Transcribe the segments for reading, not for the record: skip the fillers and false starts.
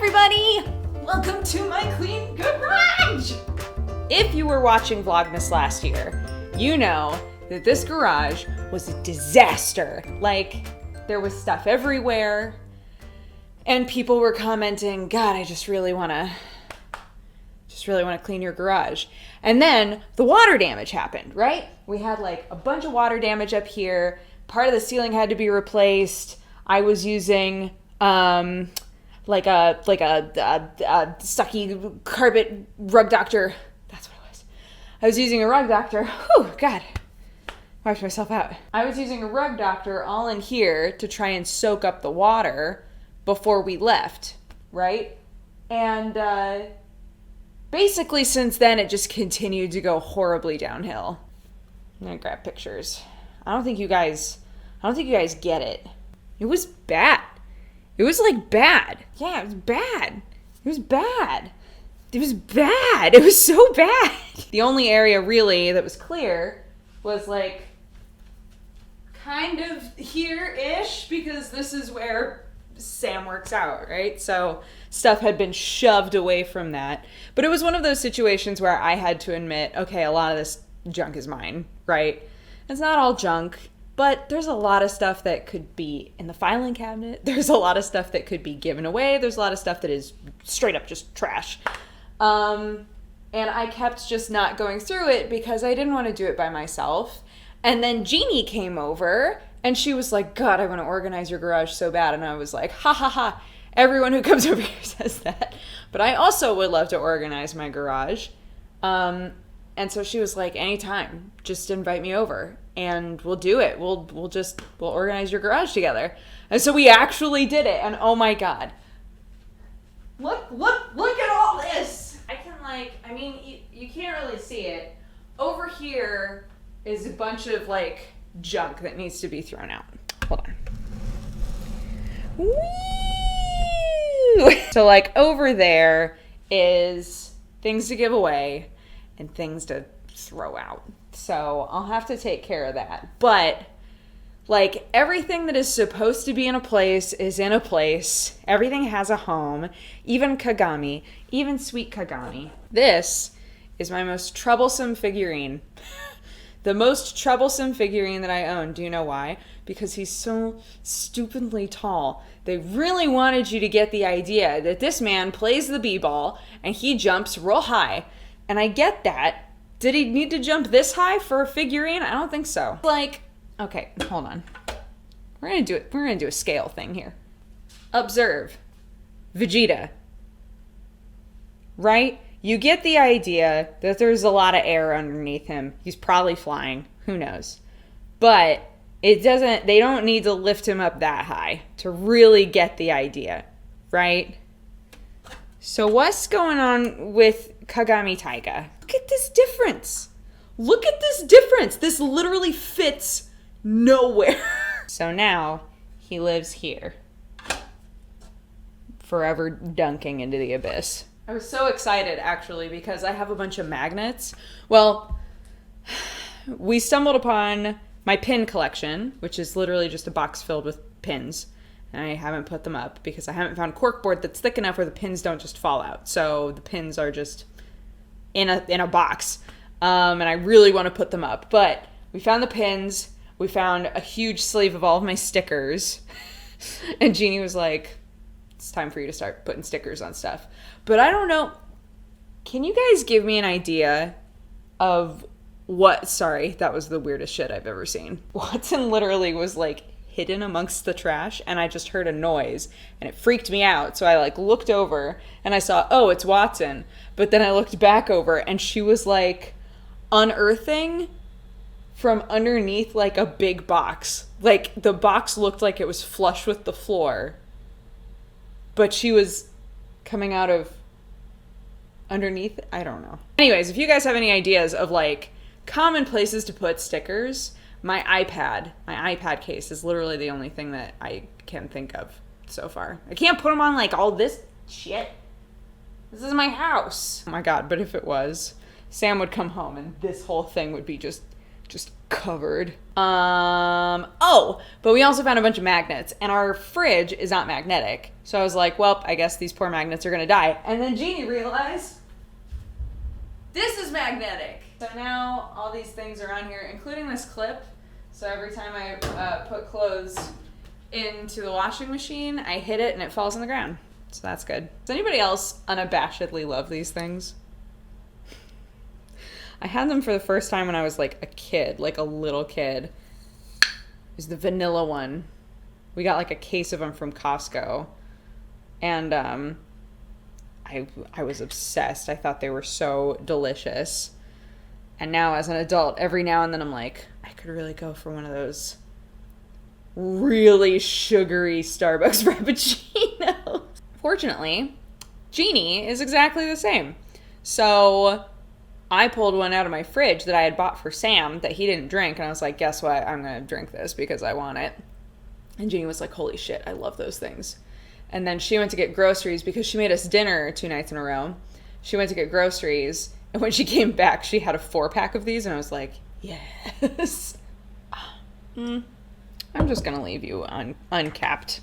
everybody! Welcome to my clean garage! If you were watching Vlogmas last year, you know that this garage was a disaster. Like, there was stuff everywhere, and people were commenting, God, I just really want to clean your garage. And then the water damage happened, right? We had like a bunch of water damage up here. Part of the ceiling had to be replaced. I was using like a sucky carpet rug doctor. That's what it was. I was using a rug doctor. Whew, God. Wiped myself out. I was using a rug doctor all in here to try and soak up the water before we left, right? And basically since then it just continued to go horribly downhill. I'm gonna grab pictures. I don't think you guys get it. It was bad. It was like bad. Yeah, it was bad. It was bad. It was bad. It was so bad. The only area really that was clear was like kind of here-ish, because this is where Sam works out, right? So stuff had been shoved away from that. But it was one of those situations where I had to admit, okay, a lot of this junk is mine, right? It's not all junk, but there's a lot of stuff that could be in the filing cabinet. There's a lot of stuff that could be given away. There's a lot of stuff that is straight up just trash. And I kept just not going through it because I didn't want to do it by myself. And then Jeannie came over and she was like, God, I want to organize your garage so bad. And I was like, ha ha ha. Everyone who comes over here says that. But I also would love to organize my garage. And so she was like, anytime, just invite me over and we'll do it. We'll organize your garage together. And so we actually did it. And oh my God. Look at all this. You can't really see it. Over here is a bunch of like junk that needs to be thrown out. Hold on. Woo! So like over there is things to give away and things to throw out. So I'll have to take care of that. But like everything that is supposed to be in a place is in a place. Everything has a home. Even Kagami. Even sweet Kagami. This is my most troublesome figurine. The most troublesome figurine that I own. Do you know why? Because he's so stupidly tall. They really wanted you to get the idea that this man plays the b-ball and he jumps real high. And I get that. Did he need to jump this high for a figurine? I don't think so. Like, okay, hold on. We're gonna do it. We're gonna do a scale thing here. Observe. Vegeta. Right? You get the idea that there's a lot of air underneath him. He's probably flying. Who knows? But they don't need to lift him up that high to really get the idea, right? So what's going on with Kagami Taiga? Look at this difference. Look at this difference. This literally fits nowhere. So now he lives here, forever dunking into the abyss. I was so excited, actually, because I have a bunch of magnets. Well, we stumbled upon my pin collection, which is literally just a box filled with pins. And I haven't put them up because I haven't found corkboard that's thick enough where the pins don't just fall out. So the pins are just in a box. And I really want to put them up. But we found the pins. We found a huge sleeve of all of my stickers. And Jeannie was like, it's time for you to start putting stickers on stuff. But I don't know. Can you guys give me an idea of what? Sorry, that was the weirdest shit I've ever seen. Watson literally was like hidden amongst the trash and I just heard a noise and it freaked me out. So I like looked over and I saw, oh, it's Watson. But then I looked back over and she was like unearthing from underneath like a big box. Like the box looked like it was flush with the floor. But she was coming out of underneath. I don't know. Anyways, if you guys have any ideas of like common places to put stickers, my iPad case is literally the only thing that I can think of so far. I can't put them on like all this shit. This is my house. Oh my God, but if it was, Sam would come home and this whole thing would be just just covered. Oh, but we also found a bunch of magnets, and our fridge is not magnetic. So I was like, well, I guess these poor magnets are gonna die. And then Jeannie realized this is magnetic. So now all these things are on here, including this clip. So every time I put clothes into the washing machine, I hit it and it falls on the ground. So that's good. Does anybody else unabashedly love these things? I had them for the first time when I was like a kid, like a little kid. It was the vanilla one. We got like a case of them from Costco. And I was obsessed. I thought they were so delicious. And now as an adult, every now and then I'm like, I could really go for one of those really sugary Starbucks Frappuccinos. Fortunately, Jeannie is exactly the same. So I pulled one out of my fridge that I had bought for Sam that he didn't drink. And I was like, guess what? I'm going to drink this because I want it. And Jeannie was like, holy shit, I love those things. And then she went to get groceries because she made us dinner 2 nights in a row. She went to get groceries. And when she came back, she had a 4-pack of these. And I was like, yes. I'm just going to leave you uncapped.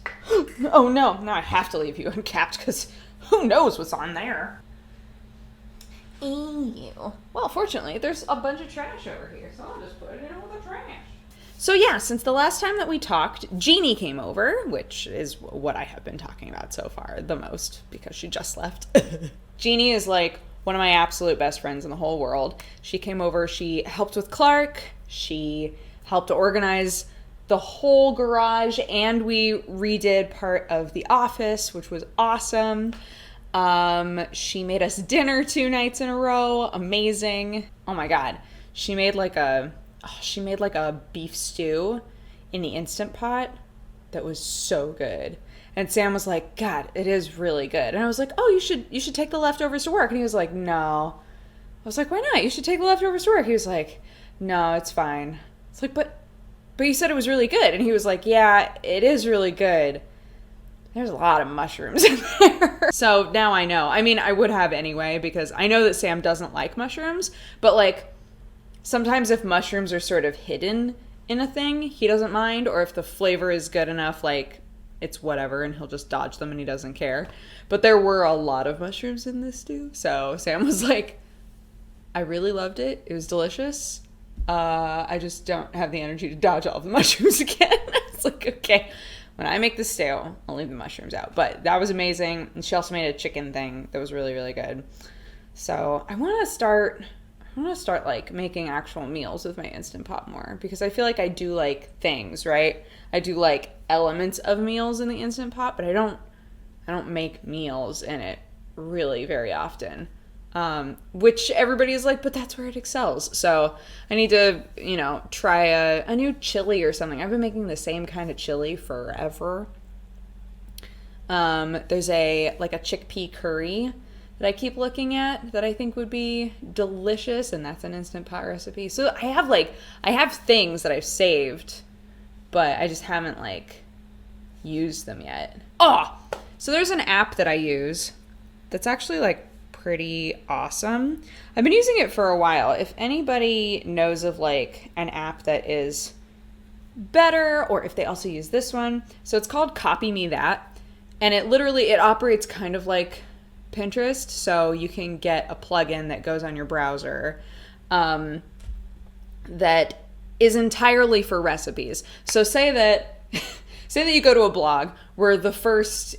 Oh, no. Now I have to leave you uncapped because who knows what's on there. Ew. Well, fortunately, there's a bunch of trash over here, so I'll just put it in all the trash. So yeah, since the last time that we talked, Jeannie came over, which is what I have been talking about so far the most because she just left. Jeannie is like one of my absolute best friends in the whole world. She came over, she helped with Clark, she helped to organize the whole garage, and we redid part of the office, which was awesome. She made us dinner 2 nights in a row. Amazing. Oh my God. She made like a beef stew in the Instant Pot that was so good. And Sam was like, God, it is really good. And I was like, oh, you should take the leftovers to work. And he was like, no. I was like, why not? You should take the leftovers to work. He was like, no, it's fine. It's like, but you said it was really good. And he was like, yeah, it is really good. There's a lot of mushrooms in there. So now I know. I mean, I would have anyway, because I know that Sam doesn't like mushrooms, but like sometimes if mushrooms are sort of hidden in a thing, he doesn't mind, or if the flavor is good enough, like it's whatever, and he'll just dodge them and he doesn't care. But there were a lot of mushrooms in this stew. So Sam was like, I really loved it. It was delicious. I just don't have the energy to dodge all the mushrooms again. It's like, okay. When I make the stew, I'll leave the mushrooms out. But that was amazing. And she also made a chicken thing that was really, really good. So I want to start like making actual meals with my Instant Pot more, because I feel like I do like things, right? I do like elements of meals in the Instant Pot, but I don't make meals in it really very often. Which everybody is like, but that's where it excels. So I need to, try a new chili or something. I've been making the same kind of chili forever. There's a chickpea curry that I keep looking at that I think would be delicious, and that's an Instant Pot recipe. So I have things that I've saved, but I just haven't used them yet. Oh, so there's an app that I use that's actually pretty awesome. I've been using it for a while. If anybody knows of an app that is better, or if they also use this one, so it's called Copy Me That, and it operates kind of like Pinterest. So you can get a plugin that goes on your browser that is entirely for recipes. So say that you go to a blog where the first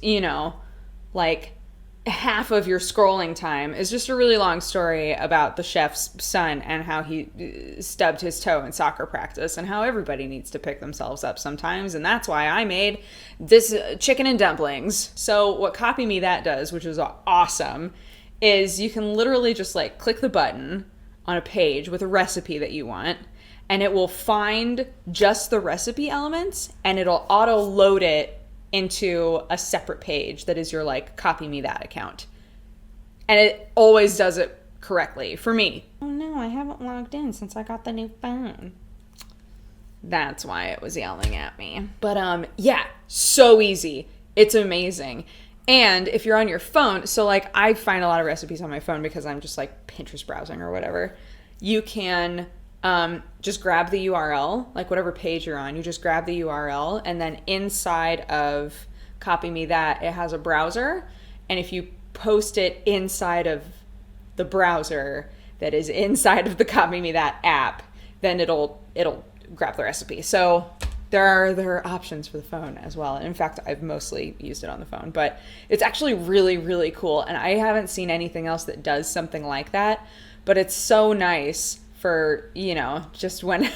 half of your scrolling time is just a really long story about the chef's son and how he stubbed his toe in soccer practice and how everybody needs to pick themselves up sometimes. And that's why I made this chicken and dumplings. So what Copy Me That does, which is awesome, is you can literally just click the button on a page with a recipe that you want, and it will find just the recipe elements and it'll auto load it into a separate page that is your Copy Me That account. And it always does it correctly for me. Oh no, I haven't logged in since I got the new phone. That's why it was yelling at me. But yeah, so easy. It's amazing. And if you're on your phone, so I find a lot of recipes on my phone because I'm just Pinterest browsing or whatever. You can just grab the URL, like whatever page you're on, you just grab the URL, and then inside of Copy Me That, it has a browser, and if you post it inside of the browser that is inside of the Copy Me That app, then it'll grab the recipe. So there are options for the phone as well. In fact, I've mostly used it on the phone, but it's actually really, really cool. And I haven't seen anything else that does something like that, but it's so nice for, just when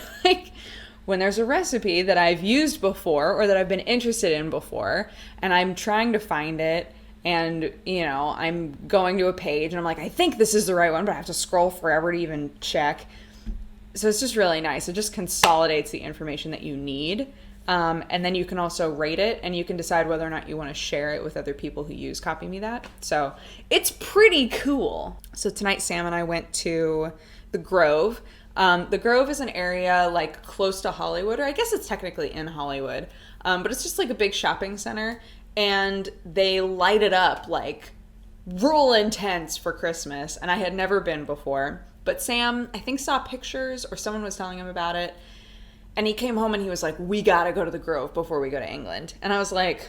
when there's a recipe that I've used before or that I've been interested in before, and I'm trying to find it, and, I'm going to a page and I'm like, I think this is the right one, but I have to scroll forever to even check. So it's just really nice. It just consolidates the information that you need. And then you can also rate it, and you can decide whether or not you want to share it with other people who use Copy Me That. So it's pretty cool. So tonight, Sam and I went to the Grove. The Grove is an area like close to Hollywood, or I guess it's technically in Hollywood, but it's just like a big shopping center, and they light it up like real intense for Christmas, and I had never been before. But Sam, I think, saw pictures, or someone was telling him about it, and he came home and he was like, we gotta go to the Grove before we go to England. And I was like,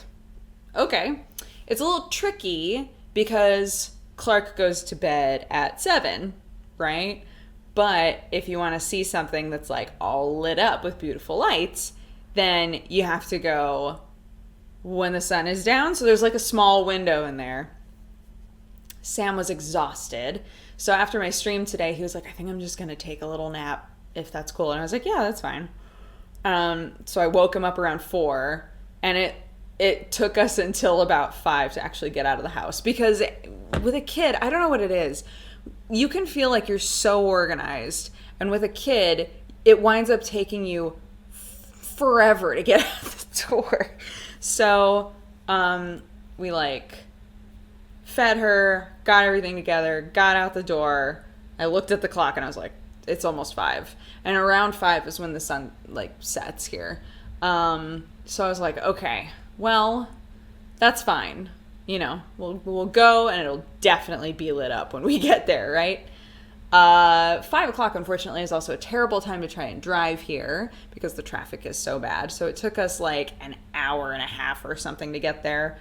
okay. It's a little tricky because Clark goes to bed at 7, right? But if you want to see something that's like all lit up with beautiful lights, then you have to go when the sun is down. So there's like a small window in there. Sam was exhausted. So after my stream today, he was like, I think I'm just going to take a little nap, if that's cool. And I was like, yeah, that's fine. So I woke him up around 4, and it took us until about 5 to actually get out of the house. Because with a kid, I don't know what it is. You can feel like you're so organized. And with a kid, it winds up taking you forever to get out the door. So we fed her, got everything together, got out the door. I looked at the clock and I was like, it's almost 5. And around 5 is when the sun sets here. So I was like, okay, well, that's fine. We'll go, and it'll definitely be lit up when we get there, right? 5 o'clock, unfortunately, is also a terrible time to try and drive here because the traffic is so bad. So it took us an hour and a half or something to get there.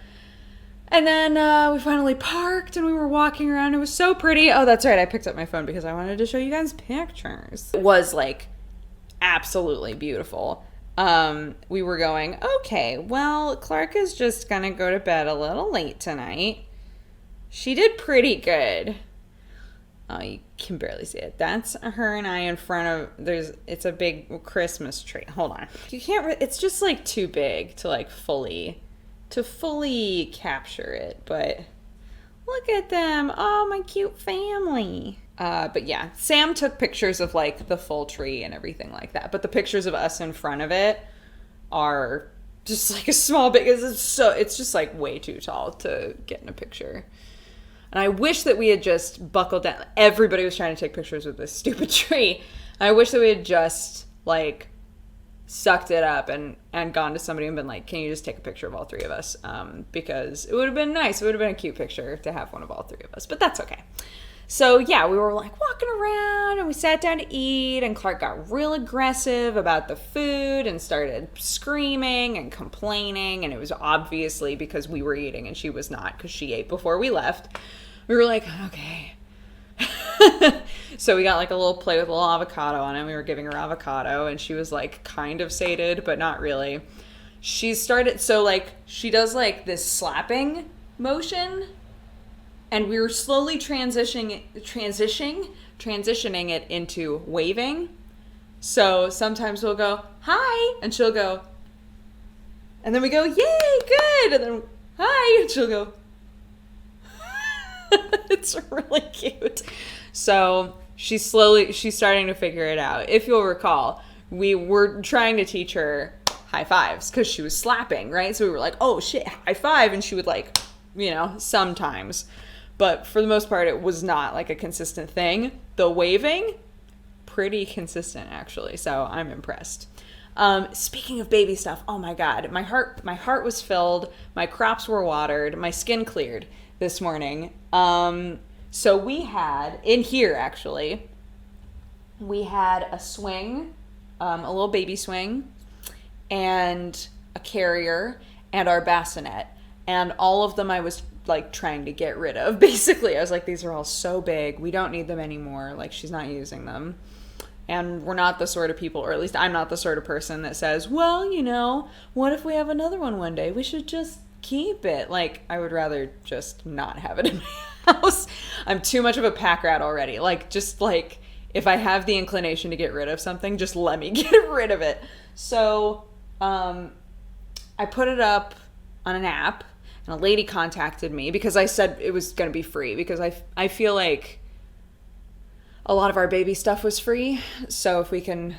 And then we finally parked, and we were walking around. It was so pretty. Oh, that's right. I picked up my phone because I wanted to show you guys pictures. It was absolutely beautiful. We were going, okay, well, Clark is just gonna go to bed a little late tonight. She did pretty good. Oh, you can barely see it. That's her and I in front of, it's a big Christmas tree. Hold on. You can't, it's just too big to fully capture it, but look at them. Oh, my cute family. But yeah, Sam took pictures of the full tree and everything like that. But the pictures of us in front of it are just a small bit, because it's just way too tall to get in a picture. And I wish that we had just buckled down. Everybody was trying to take pictures with this stupid tree. I wish that we had just sucked it up and gone to somebody and been like, can you just take a picture of all 3 of us? Because it would have been nice. It would have been a cute picture to have one of all 3 of us, but that's okay. So yeah, we were walking around, and we sat down to eat, and Clark got real aggressive about the food and started screaming and complaining, and it was obviously because we were eating and she was not, because she ate before we left. We were like, okay. So we got a little plate with a little avocado on it. We were giving her avocado, and she was kind of sated, but not really. She started, so she does this slapping motion, and we were slowly transitioning it into waving. So sometimes we'll go, hi, and she'll go, and then we go, yay, good, and then hi, and she'll go. It's really cute. So she's starting to figure it out. If you'll recall, we were trying to teach her high fives because she was slapping, right? So we were like, oh shit, high five, and she would sometimes. But for the most part, it was not a consistent thing. The waving, pretty consistent actually. So I'm impressed. Speaking of baby stuff, oh my God, my heart was filled. My crops were watered. My skin cleared this morning. So we had in here actually, we had a swing, a little baby swing, and a carrier, and our bassinet. And all of them I was like trying to get rid of. Basically, I was like, these are all so big. We don't need them anymore. Like, she's not using them. And we're not the sort of people, or at least I'm not the sort of person that says, well, you know, what if we have another one day? We should just keep it. Like, I would rather just not have it in my house. I'm too much of a pack rat already. Like, just like, if I have the inclination to get rid of something, just let me get rid of it. So, I put it up on an app, and a lady contacted me because I said it was going to be free, because I feel like a lot of our baby stuff was free. So if we can,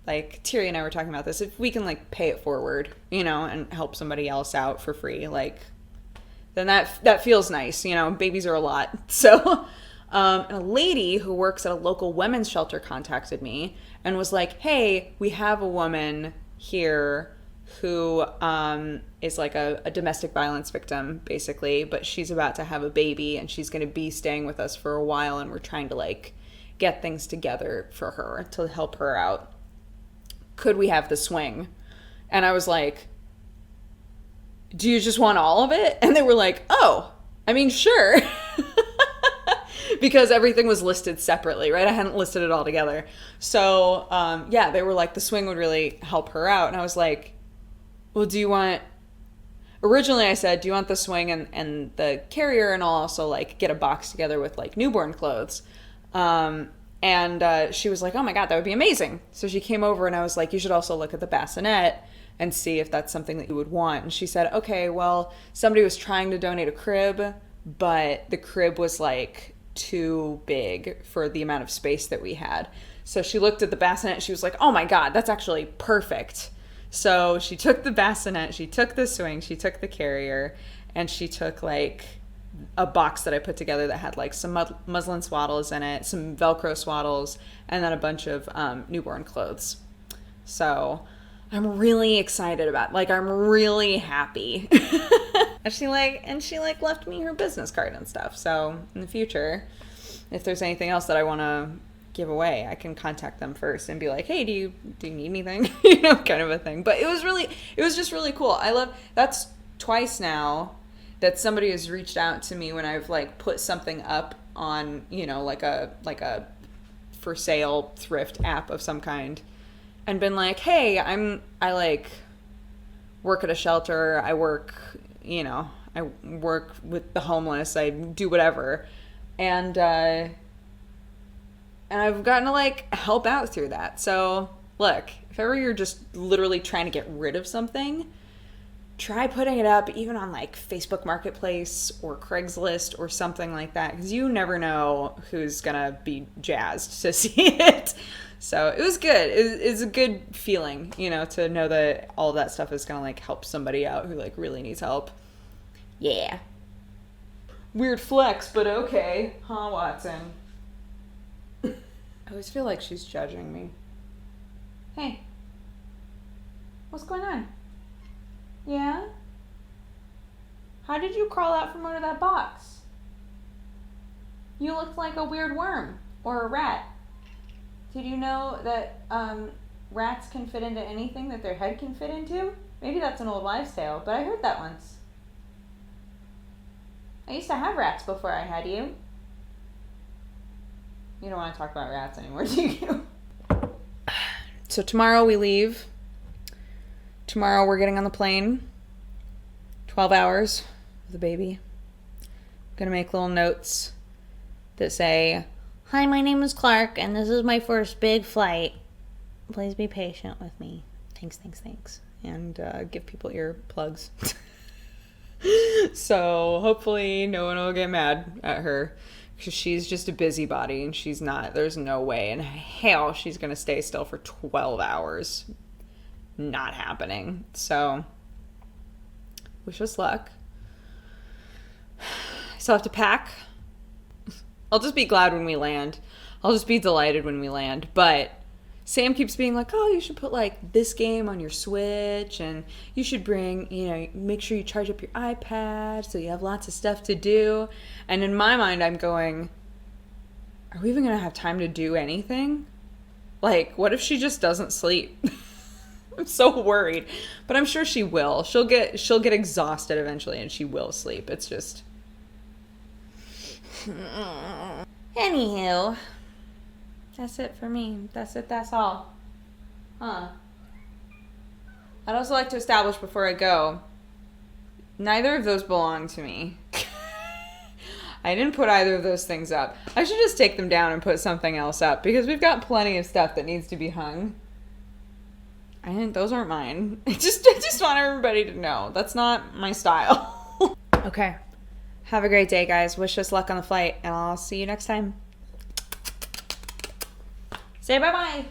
like, Thierry and I were talking about this, if we can, like, pay it forward, you know, and help somebody else out for free, like, then that feels nice. You know, babies are a lot. So a lady who works at a local women's shelter contacted me and was like, hey, we have a woman here who is like a domestic violence victim, basically, but she's about to have a baby and she's going to be staying with us for a while, and we're trying to, like, get things together for her to help her out. Could we have the swing? And I was like, do you just want all of it? And they were like, oh, I mean, sure. Because everything was listed separately, right? I hadn't listed it all together. So, yeah, they were like, the swing would really help her out. And I was like, well, do you want... Originally I said, do you want the swing and the carrier? And I'll also, like, get a box together with, like, newborn clothes. And she was like, oh my God, that would be amazing. So she came over and I was like, you should also look at the bassinet and see if that's something that you would want. And she said, okay, well, somebody was trying to donate a crib, but the crib was, like, too big for the amount of space that we had. So she looked at the bassinet and she was like, oh my God, that's actually perfect. So she took the bassinet, she took the swing, she took the carrier, and she took, like, a box that I put together that had, like, some muslin swaddles in it, some Velcro swaddles, and then a bunch of newborn clothes. So I'm really excited about it. Like, I'm really happy. And she left me her business card and stuff. So in the future, if there's anything else that I want to give away, I can contact them first and be like, hey, do you need anything? You know, kind of a thing. But it was just really cool. That's twice now that somebody has reached out to me when I've, like, put something up on, you know, like a for sale thrift app of some kind, and been like, hey, I like work at a shelter. I work with the homeless. I do whatever. And I've gotten to, like, help out through that. So look, if ever you're just literally trying to get rid of something, try putting it up even on, like, Facebook Marketplace or Craigslist or something like that, because you never know who's gonna be jazzed to see it. So it was good. It's a good feeling, you know, to know that all that stuff is gonna, like, help somebody out who, like, really needs help. Yeah. Weird flex, but okay. Huh, Watson? I always feel like she's judging me. Hey. What's going on? Yeah? How did you crawl out from under that box? You looked like a weird worm or a rat. Did you know that rats can fit into anything that their head can fit into? Maybe that's an old wives' tale, but I heard that once. I used to have rats before I had you. You don't want to talk about rats anymore, do you? So tomorrow we leave. Tomorrow we're getting on the plane. 12 hours with the baby. I'm going to make little notes that say, hi, my name is Clark, and this is my first big flight. Please be patient with me. Thanks. And give people ear plugs. So hopefully no one will get mad at her, because she's just a busybody and she's not, there's no way in hell she's going to stay still for 12 hours. Not happening. So wish us luck. Still have to pack. I'll just be glad when we land. I'll just be delighted when we land. But Sam keeps being like, oh, you should put, like, this game on your Switch, and you should bring, you know, make sure you charge up your iPad so you have lots of stuff to do. And in my mind, I'm going, are we even going to have time to do anything? Like, what if she just doesn't sleep? I'm so worried. But I'm sure she will. She'll get exhausted eventually and she will sleep. It's just... Anywho. That's it for me. That's it, that's all. Huh. I'd also like to establish before I go, neither of those belong to me. I didn't put either of those things up. I should just take them down and put something else up because we've got plenty of stuff that needs to be hung. Those aren't mine. I just want everybody to know. That's not my style. Okay. Have a great day, guys. Wish us luck on the flight, and I'll see you next time. Say bye-bye.